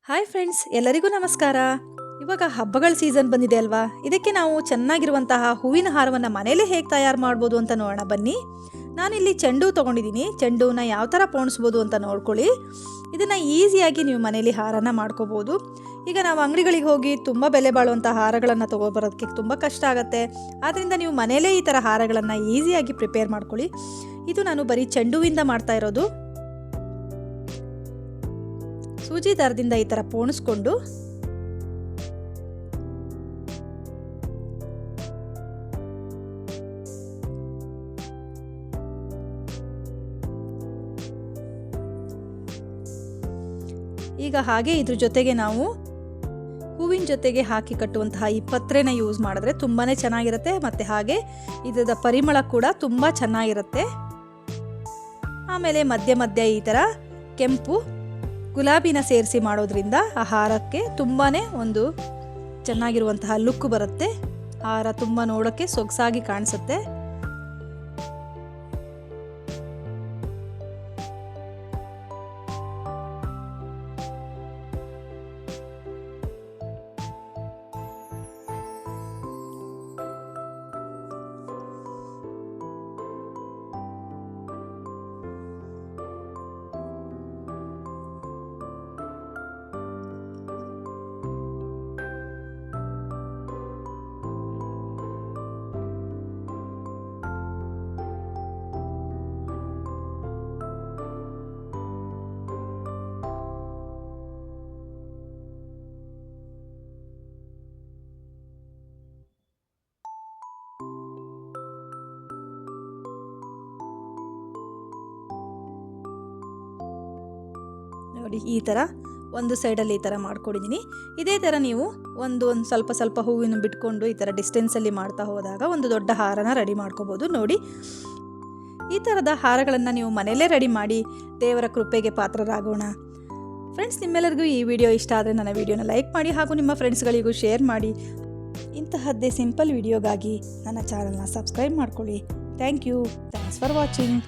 Hi friends, ಎಲ್ಲರಿಗೂ ನಮಸ್ಕಾರ. ಇವಾಗ ಹಬ್ಬಗಳ ಸೀಸನ್ ಬಂದಿದೆ ಅಲ್ವಾ. ಇದಕ್ಕೆ ನಾವು ಚೆನ್ನಾಗಿರುವಂತಹ ಹೂವಿನ ಹಾರವನ್ನು ಮನೇಲೇ ಹೇಗೆ ತಯಾರು ಮಾಡ್ಬೋದು ಅಂತ ನೋಡೋಣ ಬನ್ನಿ. ನಾನಿಲ್ಲಿ ಚೆಂಡು ತೊಗೊಂಡಿದ್ದೀನಿ. ಚೆಂಡುನ ಯಾವ ಥರ ಪೋಣಿಸ್ಬೋದು ಅಂತ ನೋಡ್ಕೊಳ್ಳಿ. ಇದನ್ನು ಈಸಿಯಾಗಿ ನೀವು ಮನೇಲಿ ಹಾರನ ಮಾಡ್ಕೋಬೋದು. ಈಗ ನಾವು ಅಂಗಡಿಗಳಿಗೆ ಹೋಗಿ ತುಂಬ ಬೆಲೆ ಬಾಳುವಂಥ ಹಾರಗಳನ್ನು ತೊಗೊಬರೋದಕ್ಕೆ ತುಂಬ ಕಷ್ಟ ಆಗುತ್ತೆ. ಆದ್ದರಿಂದ ನೀವು ಮನೇಲೇ ಈ ಥರ ಹಾರಗಳನ್ನು ಈಸಿಯಾಗಿ ಪ್ರಿಪೇರ್ ಮಾಡ್ಕೊಳ್ಳಿ. ಇದು ನಾನು ಬರೀ ಚೆಂಡುವಿಂದ ಮಾಡ್ತಾ ಇರೋದು. ಸೂಜಿ ದಾರದಿಂದ ಈ ಥರ ಪೋಣಿಸ್ಕೊಂಡು ಈಗ ಹಾಗೆ ಇದ್ರ ಜೊತೆಗೆ ನಾವು ಹೂವಿನ ಜೊತೆಗೆ ಹಾಕಿ ಕಟ್ಟುವಂತಹ ಈ ಪತ್ರೆನ ಯೂಸ್ ಮಾಡಿದ್ರೆ ತುಂಬಾ ಚೆನ್ನಾಗಿರುತ್ತೆ. ಮತ್ತು ಹಾಗೆ ಇದರ ಪರಿಮಳ ಕೂಡ ತುಂಬ ಚೆನ್ನಾಗಿರುತ್ತೆ. ಆಮೇಲೆ ಮಧ್ಯ ಮಧ್ಯ ಈ ಥರ ಕೆಂಪು ಗುಲಾಬಿನ ಸೇರಿಸಿ ಮಾಡೋದ್ರಿಂದ ಆ ಹಾರಕ್ಕೆ ತುಂಬಾ ಒಂದು ಚೆನ್ನಾಗಿರುವಂತಹ ಲುಕ್ ಬರುತ್ತೆ. ಹಾರ ತುಂಬ ನೋಡೋಕ್ಕೆ ಸೊಗಸಾಗಿ ಕಾಣಿಸುತ್ತೆ. ನೋಡಿ, ಈ ಥರ ಒಂದು ಸೈಡಲ್ಲಿ ಈ ಥರ ಮಾಡ್ಕೊಂಡಿದ್ದೀನಿ. ಇದೇ ಥರ ನೀವು ಒಂದು ಸ್ವಲ್ಪ ಹೂವಿನ ಬಿಟ್ಕೊಂಡು ಈ ಥರ ಡಿಸ್ಟೆನ್ಸಲ್ಲಿ ಮಾಡ್ತಾ ಹೋದಾಗ ಒಂದು ದೊಡ್ಡ ಹಾರನ ರೆಡಿ ಮಾಡ್ಕೋಬೋದು. ನೋಡಿ, ಈ ಥರದ ಹಾರಗಳನ್ನು ನೀವು ಮನೆಯಲ್ಲೇ ರೆಡಿ ಮಾಡಿ ದೇವರ ಕೃಪೆಗೆ ಪಾತ್ರರಾಗೋಣ. ಫ್ರೆಂಡ್ಸ್, ನಿಮ್ಮೆಲ್ಲರಿಗೂ ಈ ವಿಡಿಯೋ ಇಷ್ಟ ಆದರೆ ನನ್ನ ವಿಡಿಯೋನ ಲೈಕ್ ಮಾಡಿ ಹಾಗೂ ನಿಮ್ಮ ಫ್ರೆಂಡ್ಸ್ಗಳಿಗೂ ಶೇರ್ ಮಾಡಿ. ಇಂತಹದ್ದೇ ಸಿಂಪಲ್ ವಿಡಿಯೋಗಾಗಿ ನನ್ನ ಚಾನಲ್ನ ಸಬ್ಸ್ಕ್ರೈಬ್ ಮಾಡ್ಕೊಳ್ಳಿ. Thanks for watching.